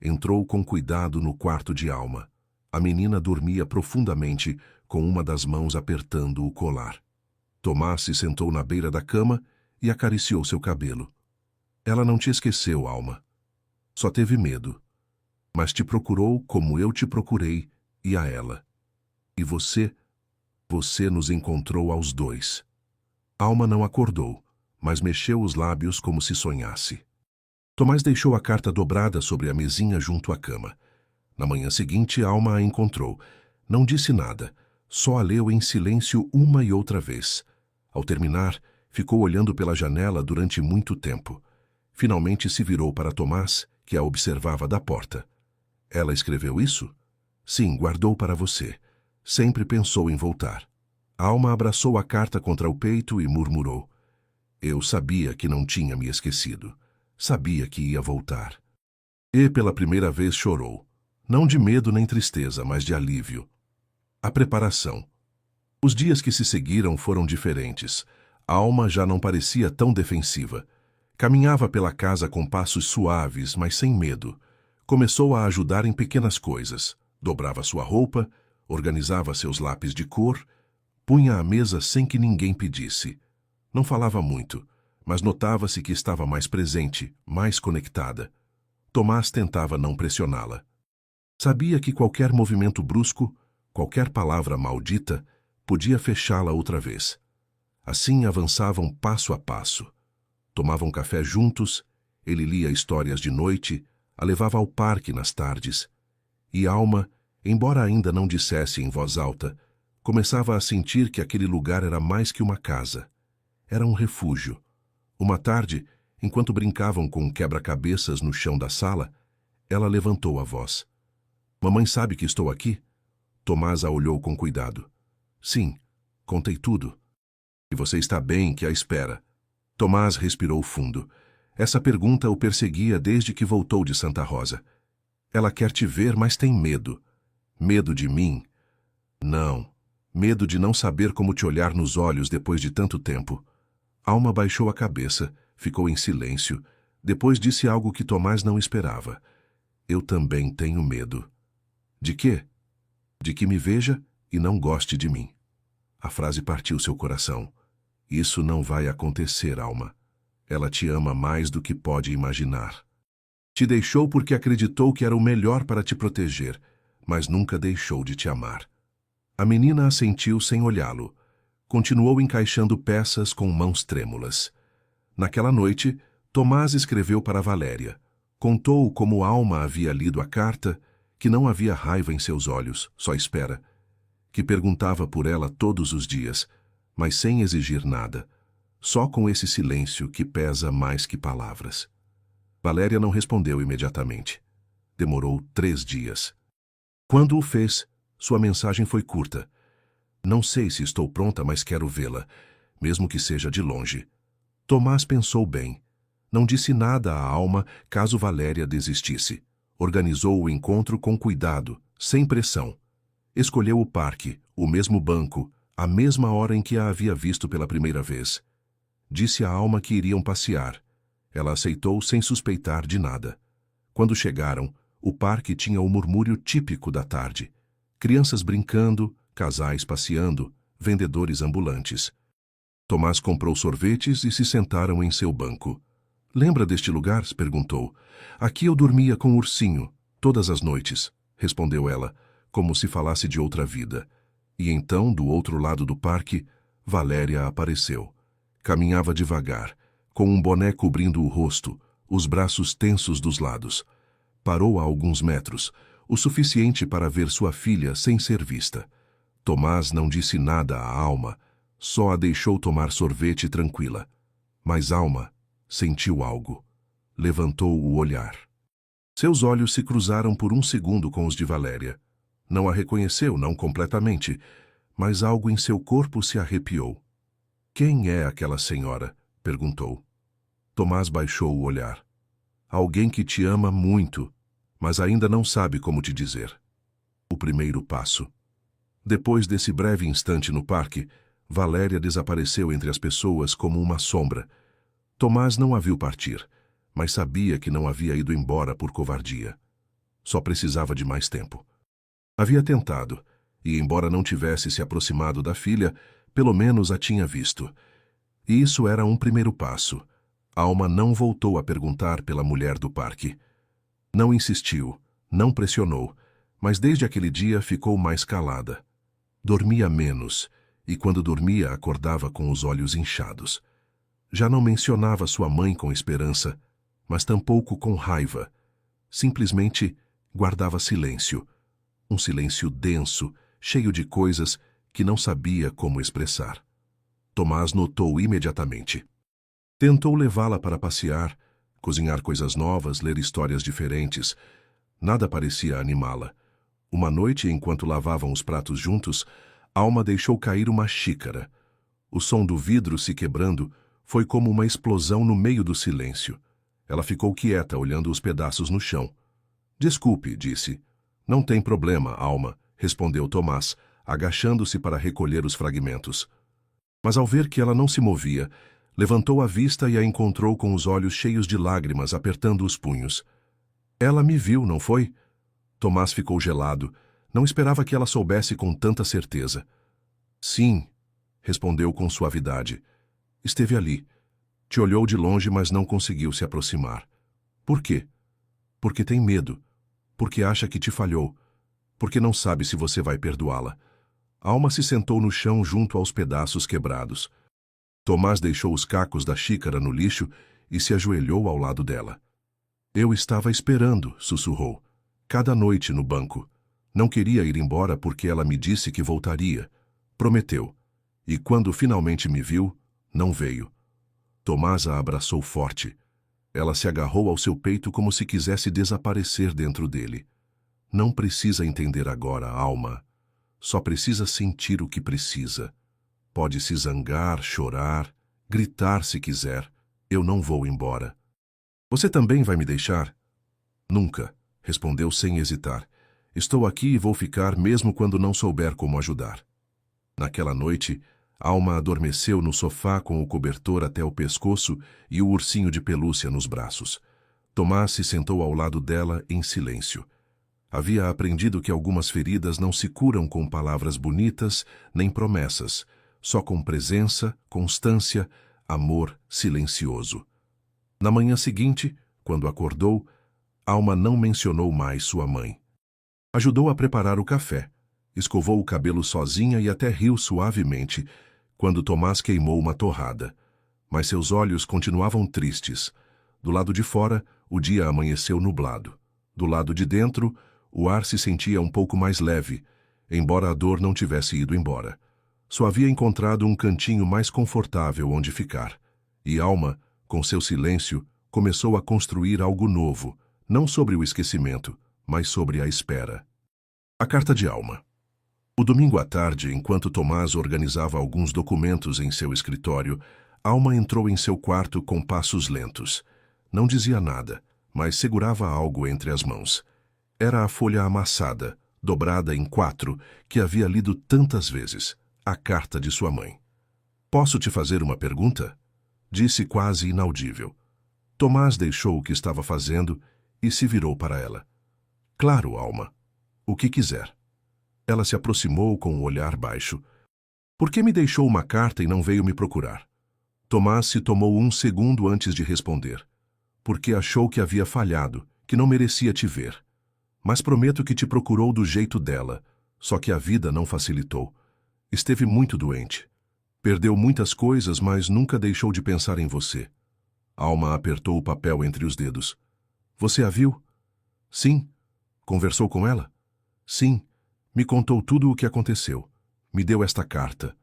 Speaker 1: Entrou com cuidado no quarto de Alma. A menina dormia profundamente, com uma das mãos apertando o colar. Tomás se sentou na beira da cama e acariciou seu cabelo. Ela não te esqueceu, Alma. Só teve medo. Mas te procurou como eu te procurei e a ela. E você nos encontrou aos dois. Alma não acordou, mas mexeu os lábios como se sonhasse. Tomás deixou a carta dobrada sobre a mesinha junto à cama. Na manhã seguinte, Alma a encontrou. Não disse nada, só a leu em silêncio uma e outra vez. Ao terminar, ficou olhando pela janela durante muito tempo. Finalmente se virou para Tomás, que a observava da porta. Ela escreveu isso? Sim, guardou para você. Sempre pensou em voltar. Alma abraçou a carta contra o peito e murmurou. Eu sabia que não tinha me esquecido. Sabia que ia voltar. E pela primeira vez chorou. Não de medo nem tristeza, mas de alívio. A preparação. Os dias que se seguiram foram diferentes. Alma já não parecia tão defensiva. Caminhava pela casa com passos suaves, mas sem medo. Começou a ajudar em pequenas coisas. Dobrava sua roupa, organizava seus lápis de cor, punha à mesa sem que ninguém pedisse. Não falava muito, mas notava-se que estava mais presente, mais conectada. Tomás tentava não pressioná-la. Sabia que qualquer movimento brusco, qualquer palavra maldita, podia fechá-la outra vez. Assim avançavam passo a passo. Tomavam café juntos, ele lia histórias de noite, a levava ao parque nas tardes. E Alma, embora ainda não dissesse em voz alta, Começava a sentir que aquele lugar era mais que uma casa. Era um refúgio. Uma tarde, enquanto brincavam com quebra-cabeças no chão da sala, ela levantou a voz. Mamãe sabe que estou aqui? Tomás a olhou com cuidado. Sim, contei tudo. E você está bem que a espera. Tomás respirou fundo. Essa pergunta o perseguia desde que voltou de Santa Rosa. Ela quer te ver, mas tem medo. Medo de mim? Não. Medo de não saber como te olhar nos olhos depois de tanto tempo. Alma baixou a cabeça, ficou em silêncio. Depois disse algo que Tomás não esperava. Eu também tenho medo. De quê? De que me veja e não goste de mim. A frase partiu seu coração. Isso não vai acontecer, Alma. Ela te ama mais do que pode imaginar. Te deixou porque acreditou que era o melhor para te proteger, mas nunca deixou de te amar. A menina assentiu sem olhá-lo. Continuou encaixando peças com mãos trêmulas. Naquela noite, Tomás escreveu para Valéria. Contou como Alma havia lido a carta, que não havia raiva em seus olhos, só espera. Que perguntava por ela todos os dias, mas sem exigir nada, só com esse silêncio que pesa mais que palavras. Valéria não respondeu imediatamente. Demorou 3 dias. Quando o fez, sua mensagem foi curta. Não sei se estou pronta, mas quero vê-la, mesmo que seja de longe. Tomás pensou bem. Não disse nada à Alma caso Valéria desistisse. Organizou o encontro com cuidado, sem pressão. Escolheu o parque, o mesmo banco, a mesma hora em que a havia visto pela primeira vez. Disse à Alma que iriam passear. Ela aceitou sem suspeitar de nada. Quando chegaram, o parque tinha o murmúrio típico da tarde. Crianças brincando, casais passeando, vendedores ambulantes. Tomás comprou sorvetes e se sentaram em seu banco. Lembra deste lugar? Perguntou. Aqui eu dormia com o ursinho, todas as noites, respondeu ela, como se falasse de outra vida. E então, do outro lado do parque, Valéria apareceu. Caminhava devagar, com um boné cobrindo o rosto, os braços tensos dos lados. Parou a alguns metros, o suficiente para ver sua filha sem ser vista. Tomás não disse nada à Alma, só a deixou tomar sorvete tranquila. Mas Alma sentiu algo. Levantou o olhar. Seus olhos se cruzaram por um segundo com os de Valéria. Não a reconheceu, não completamente, mas algo em seu corpo se arrepiou. Quem é aquela senhora? Perguntou. Tomás baixou o olhar. Alguém que te ama muito, mas ainda não sabe como te dizer. O primeiro passo. Depois desse breve instante no parque, Valéria desapareceu entre as pessoas como uma sombra. Tomás não a viu partir, mas sabia que não havia ido embora por covardia. Só precisava de mais tempo. Havia tentado, e embora não tivesse se aproximado da filha, pelo menos a tinha visto. E isso era um primeiro passo. Alma não voltou a perguntar pela mulher do parque. Não insistiu, não pressionou, mas desde aquele dia ficou mais calada. Dormia menos, e quando dormia acordava com os olhos inchados. Já não mencionava sua mãe com esperança, mas tampouco com raiva. Simplesmente guardava silêncio. Um silêncio denso, cheio de coisas que não sabia como expressar. Tomás notou imediatamente. Tentou levá-la para passear, cozinhar coisas novas, ler histórias diferentes. Nada parecia animá-la. Uma noite, enquanto lavavam os pratos juntos, Alma deixou cair uma xícara. O som do vidro se quebrando foi como uma explosão no meio do silêncio. Ela ficou quieta, olhando os pedaços no chão. Desculpe, disse. Não tem problema, Alma, respondeu Tomás, agachando-se para recolher os fragmentos. Mas ao ver que ela não se movia, levantou a vista e a encontrou com os olhos cheios de lágrimas, apertando os punhos. Ela me viu, não foi? Tomás ficou gelado. Não esperava que ela soubesse com tanta certeza. Sim, respondeu com suavidade. Esteve ali. Te olhou de longe, mas não conseguiu se aproximar. Por quê? Porque tem medo. Porque acha que te falhou. Porque não sabe se você vai perdoá-la. Alma se sentou no chão junto aos pedaços quebrados. Tomás deixou os cacos da xícara no lixo e se ajoelhou ao lado dela. Eu estava esperando, sussurrou. Cada noite no banco. Não queria ir embora porque ela me disse que voltaria. Prometeu. E quando finalmente me viu, não veio. Tomás a abraçou forte. Ela se agarrou ao seu peito como se quisesse desaparecer dentro dele. Não precisa entender agora, Alma. Só precisa sentir o que precisa. Pode se zangar, chorar, gritar se quiser. Eu não vou embora. Você também vai me deixar? Nunca, respondeu sem hesitar. Estou aqui e vou ficar mesmo quando não souber como ajudar. Naquela noite, Alma adormeceu no sofá com o cobertor até o pescoço e o ursinho de pelúcia nos braços. Tomás se sentou ao lado dela em silêncio. Havia aprendido que algumas feridas não se curam com palavras bonitas nem promessas, só com presença, constância, amor silencioso. Na manhã seguinte, quando acordou, Alma não mencionou mais sua mãe. Ajudou a preparar o café, escovou o cabelo sozinha e até riu suavemente quando Tomás queimou uma torrada. Mas seus olhos continuavam tristes. Do lado de fora, o dia amanheceu nublado. Do lado de dentro, o ar se sentia um pouco mais leve, embora a dor não tivesse ido embora. Só havia encontrado um cantinho mais confortável onde ficar. E Alma, com seu silêncio, começou a construir algo novo, não sobre o esquecimento, mas sobre a espera. A carta de Alma. O domingo à tarde, enquanto Tomás organizava alguns documentos em seu escritório, Alma entrou em seu quarto com passos lentos. Não dizia nada, mas segurava algo entre as mãos. Era a folha amassada, dobrada em 4, que havia lido tantas vezes, a carta de sua mãe. Posso te fazer uma pergunta? Disse quase inaudível. Tomás deixou o que estava fazendo e se virou para ela. Claro, Alma. O que quiser. Ela se aproximou com o olhar baixo. Por que me deixou uma carta e não veio me procurar? Tomás se tomou um segundo antes de responder. Porque achou que havia falhado, que não merecia te ver. Mas prometo que te procurou do jeito dela, só que a vida não facilitou. Esteve muito doente. Perdeu muitas coisas, mas nunca deixou de pensar em você. Alma apertou o papel entre os dedos. Você a viu? Sim. Conversou com ela? Sim. Me contou tudo o que aconteceu. Me deu esta carta.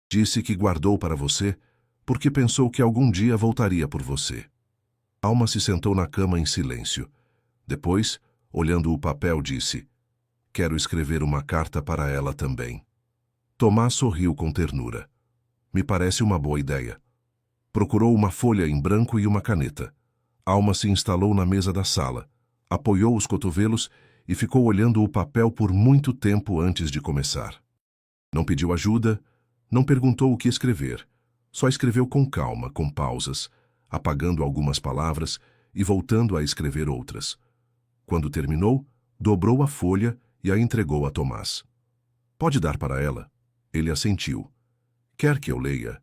Speaker 1: Disse que guardou para você, porque pensou que algum dia voltaria por você. Alma se sentou na cama em silêncio. Depois, olhando o papel, disse: Quero escrever uma carta para ela também. Tomás sorriu com ternura. Me parece uma boa ideia. Procurou uma folha em branco e uma caneta. Alma se instalou na mesa da sala, apoiou os cotovelos e ficou olhando o papel por muito tempo antes de começar. Não pediu ajuda, não perguntou o que escrever. Só escreveu com calma, com pausas, apagando algumas palavras e voltando a escrever outras. Quando terminou, dobrou a folha e a entregou a Tomás. Pode dar para ela? Ele assentiu. Quer que eu leia?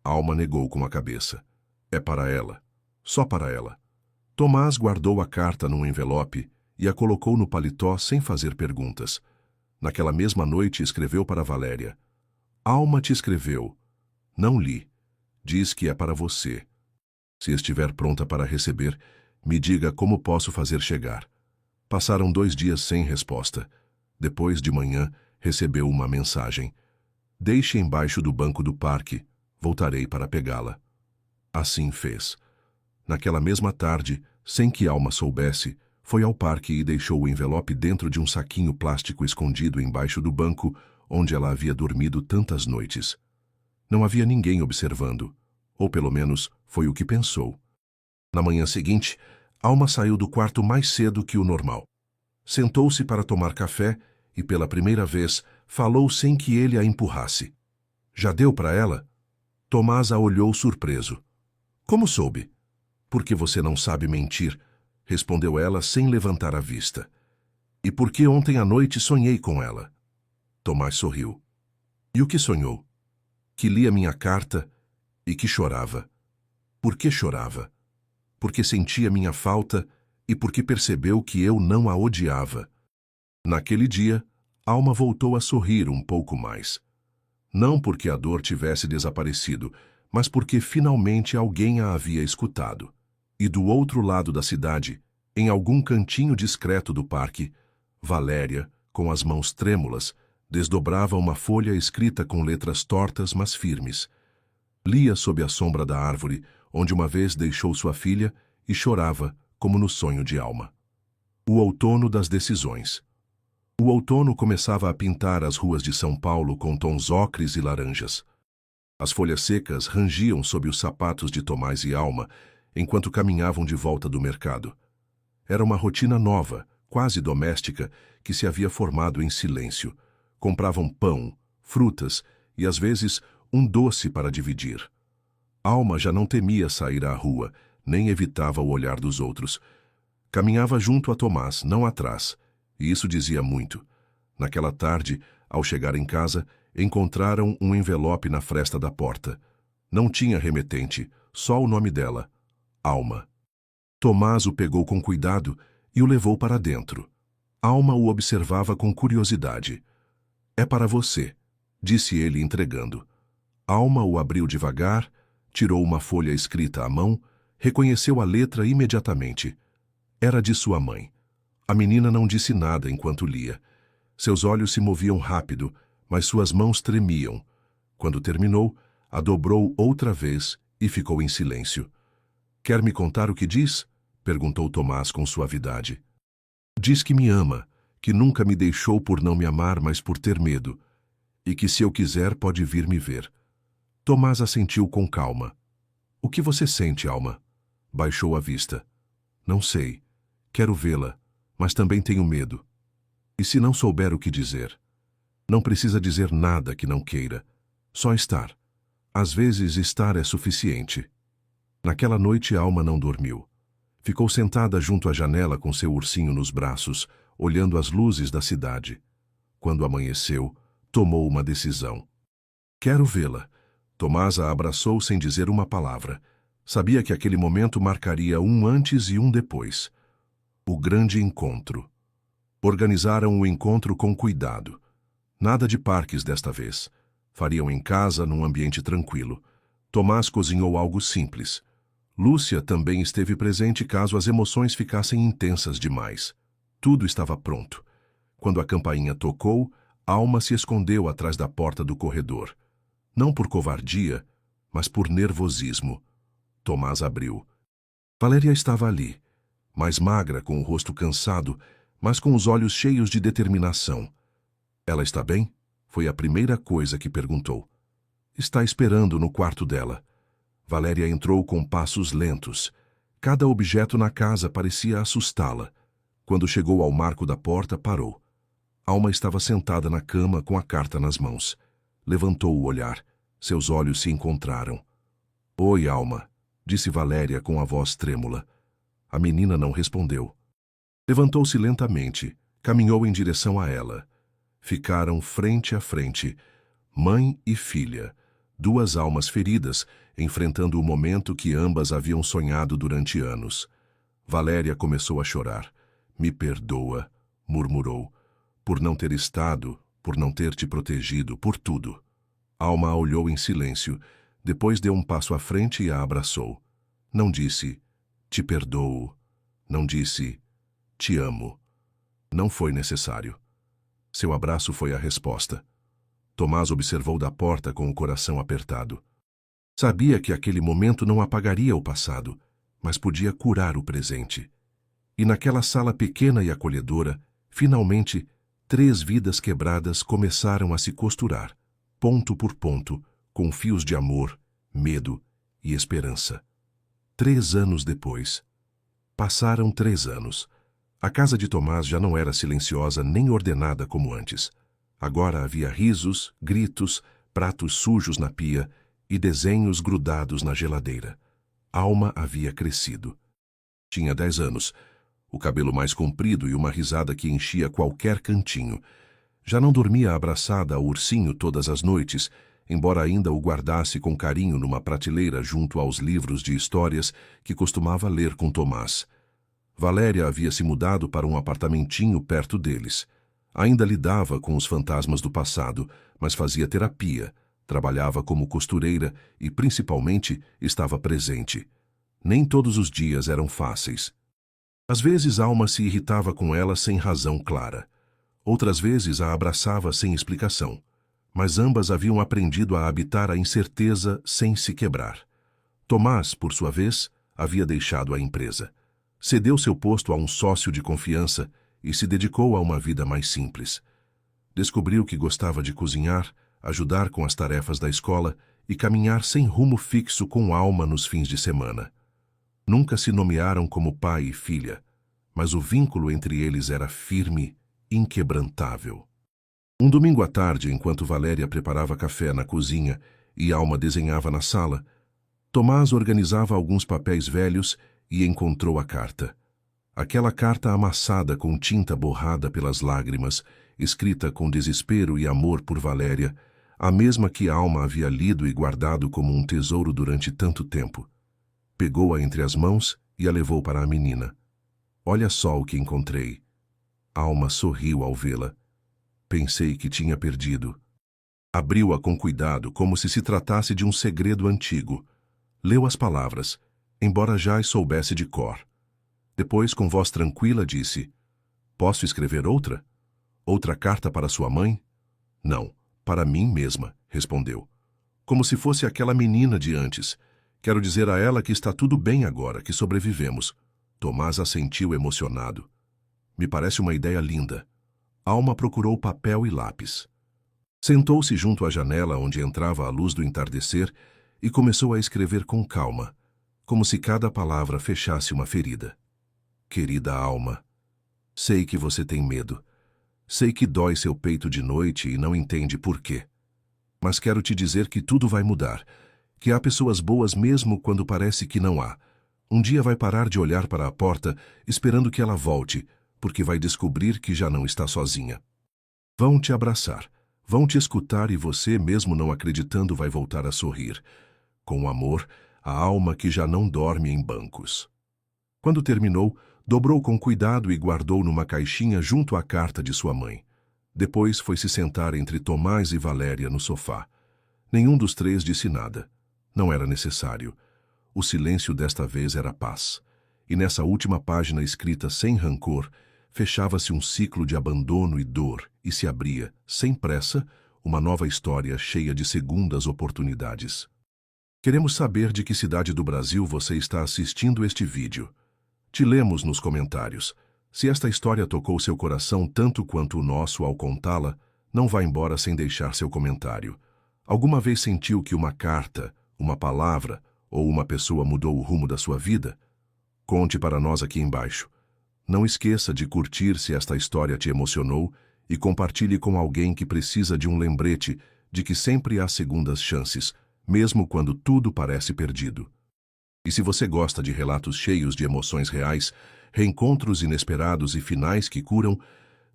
Speaker 1: Alma negou com a cabeça. É para ela. Só para ela. Tomás guardou a carta num envelope e a colocou no paletó sem fazer perguntas. Naquela mesma noite escreveu para Valéria. Alma te escreveu. Não li. Diz que é para você. Se estiver pronta para receber, me diga como posso fazer chegar. Passaram 2 dias sem resposta. Depois de manhã, recebeu uma mensagem. Deixe embaixo do banco do parque. Voltarei para pegá-la. Assim fez. Naquela mesma tarde, sem que Alma soubesse, foi ao parque e deixou o envelope dentro de um saquinho plástico escondido embaixo do banco onde ela havia dormido tantas noites. Não havia ninguém observando, ou pelo menos foi o que pensou. Na manhã seguinte, Alma saiu do quarto mais cedo que o normal. Sentou-se para tomar café e, pela primeira vez, falou sem que ele a empurrasse. Já deu para ela? Tomás a olhou surpreso. Como soube? Porque você não sabe mentir, respondeu ela sem levantar a vista. E porque ontem à noite sonhei com ela. Tomás sorriu. E o que sonhou? Que lia minha carta e que chorava. Por que chorava? Porque sentia minha falta e porque percebeu que eu não a odiava. Naquele dia, Alma voltou a sorrir um pouco mais. Não porque a dor tivesse desaparecido, mas porque finalmente alguém a havia escutado. E do outro lado da cidade, em algum cantinho discreto do parque, Valéria, com as mãos trêmulas, Desdobrava uma folha escrita com letras tortas, mas firmes. Lia sob a sombra da árvore, onde uma vez deixou sua filha, e chorava, como no sonho de Alma. O outono das decisões. O outono começava a pintar as ruas de São Paulo com tons ocres e laranjas. As folhas secas rangiam sob os sapatos de Tomás e Alma, enquanto caminhavam de volta do mercado. Era uma rotina nova, quase doméstica, que se havia formado em silêncio. Compravam pão, frutas e, às vezes, um doce para dividir. Alma já não temia sair à rua, nem evitava o olhar dos outros. Caminhava junto a Tomás, não atrás, e isso dizia muito. Naquela tarde, ao chegar em casa, encontraram um envelope na fresta da porta. Não tinha remetente, só o nome dela, Alma. Tomás o pegou com cuidado e o levou para dentro. Alma o observava com curiosidade. É para você, disse ele entregando. Alma o abriu devagar, tirou uma folha escrita à mão, reconheceu a letra imediatamente. Era de sua mãe. A menina não disse nada enquanto lia. Seus olhos se moviam rápido, mas suas mãos tremiam. Quando terminou, a dobrou outra vez e ficou em silêncio. Quer me contar o que diz? Perguntou Tomás com suavidade. Diz que me ama, que nunca me deixou por não me amar, mas por ter medo, e que se eu quiser pode vir me ver. Tomás assentiu com calma. O que você sente, Alma? Baixou a vista. Não sei. Quero vê-la, mas também tenho medo. E se não souber o que dizer? Não precisa dizer nada que não queira. Só estar. Às vezes, estar é suficiente. Naquela noite, Alma não dormiu. Ficou sentada junto à janela com seu ursinho nos braços, olhando as luzes da cidade. Quando amanheceu, tomou uma decisão. Quero vê-la. Tomás a abraçou sem dizer uma palavra. Sabia que aquele momento marcaria um antes e um depois. O grande encontro. Organizaram o encontro com cuidado. Nada de parques desta vez. Fariam em casa, num ambiente tranquilo. Tomás cozinhou algo simples. Lúcia também esteve presente caso as emoções ficassem intensas demais. Tudo estava pronto. Quando a campainha tocou, Alma se escondeu atrás da porta do corredor. Não por covardia, mas por nervosismo. Tomás abriu. Valéria estava ali, mais magra, com o rosto cansado, mas com os olhos cheios de determinação. Ela está bem? Foi a primeira coisa que perguntou. Está esperando no quarto dela. Valéria entrou com passos lentos. Cada objeto na casa parecia assustá-la. Quando chegou ao marco da porta, parou. Alma estava sentada na cama com a carta nas mãos. Levantou o olhar. Seus olhos se encontraram. Oi, Alma, disse Valéria com a voz trêmula. A menina não respondeu. Levantou-se lentamente, caminhou em direção a ela. Ficaram frente a frente, mãe e filha, duas almas feridas, enfrentando o momento que ambas haviam sonhado durante anos. Valéria começou a chorar. Me perdoa, murmurou, por não ter estado, por não ter te protegido, por tudo. Alma a olhou em silêncio, depois deu um passo à frente e a abraçou. Não disse, te perdoo. Não disse, te amo. Não foi necessário. Seu abraço foi a resposta. Tomás observou da porta com o coração apertado. Sabia que aquele momento não apagaria o passado, mas podia curar o presente. E naquela sala pequena e acolhedora, finalmente, 3 vidas quebradas começaram a se costurar, ponto por ponto, com fios de amor, medo e esperança. 3 anos depois. Passaram 3 anos. A casa de Tomás já não era silenciosa nem ordenada como antes. Agora havia risos, gritos, pratos sujos na pia e desenhos grudados na geladeira. Alma havia crescido. Tinha 10 anos, o cabelo mais comprido e uma risada que enchia qualquer cantinho. Já não dormia abraçada ao ursinho todas as noites, embora ainda o guardasse com carinho numa prateleira junto aos livros de histórias que costumava ler com Tomás. Valéria havia se mudado para um apartamentinho perto deles. Ainda lidava com os fantasmas do passado, mas fazia terapia, trabalhava como costureira e, principalmente, estava presente. Nem todos os dias eram fáceis. Às vezes, Alma se irritava com ela sem razão clara. Outras vezes a abraçava sem explicação, mas ambas haviam aprendido a habitar a incerteza sem se quebrar. Tomás, por sua vez, havia deixado a empresa. Cedeu seu posto a um sócio de confiança e se dedicou a uma vida mais simples. Descobriu que gostava de cozinhar, ajudar com as tarefas da escola e caminhar sem rumo fixo com Alma nos fins de semana. Nunca se nomearam como pai e filha, mas o vínculo entre eles era firme, inquebrantável. Um domingo à tarde, enquanto Valéria preparava café na cozinha e Alma desenhava na sala, Tomás organizava alguns papéis velhos e encontrou a carta. Aquela carta amassada com tinta borrada pelas lágrimas, escrita com desespero e amor por Valéria, a mesma que Alma havia lido e guardado como um tesouro durante tanto tempo. Pegou-a entre as mãos e a levou para a menina. Olha só o que encontrei. Alma sorriu ao vê-la. Pensei que tinha perdido. Abriu-a com cuidado, como se tratasse de um segredo antigo. Leu as palavras, embora já as soubesse de cor. Depois, com voz tranquila, disse: Posso escrever outra? Outra carta para sua mãe? Não, para mim mesma, respondeu. Como se fosse aquela menina de antes. Quero dizer a ela que está tudo bem agora, que sobrevivemos. Tomás assentiu emocionado. Me parece uma ideia linda. Alma procurou papel e lápis. Sentou-se junto à janela onde entrava a luz do entardecer e começou a escrever com calma, como se cada palavra fechasse uma ferida. Querida Alma, sei que você tem medo. Sei que dói seu peito de noite e não entende por quê. Mas quero te dizer que tudo vai mudar, que há pessoas boas mesmo quando parece que não há. Um dia vai parar de olhar para a porta, esperando que ela volte, porque vai descobrir que já não está sozinha. Vão te abraçar, vão te escutar e você, mesmo não acreditando, vai voltar a sorrir. Com amor, a alma que já não dorme em bancos. Quando terminou, dobrou com cuidado e guardou numa caixinha junto à carta de sua mãe. Depois foi se sentar entre Tomás e Valéria no sofá. Nenhum dos três disse nada. Não era necessário. O silêncio desta vez era paz. E nessa última página escrita sem rancor, fechava-se um ciclo de abandono e dor e se abria, sem pressa, uma nova história cheia de segundas oportunidades. Queremos saber de que cidade do Brasil você está assistindo este vídeo. Te lemos nos comentários. Se esta história tocou seu coração tanto quanto o nosso ao contá-la, não vá embora sem deixar seu comentário. Alguma vez sentiu que uma carta, uma palavra ou uma pessoa mudou o rumo da sua vida? Conte para nós aqui embaixo. Não esqueça de curtir se esta história te emocionou e compartilhe com alguém que precisa de um lembrete de que sempre há segundas chances, mesmo quando tudo parece perdido. E se você gosta de relatos cheios de emoções reais, reencontros inesperados e finais que curam,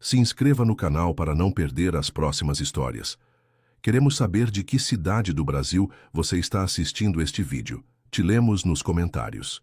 Speaker 1: se inscreva no canal para não perder as próximas histórias. Queremos saber de que cidade do Brasil você está assistindo este vídeo. Te lemos nos comentários.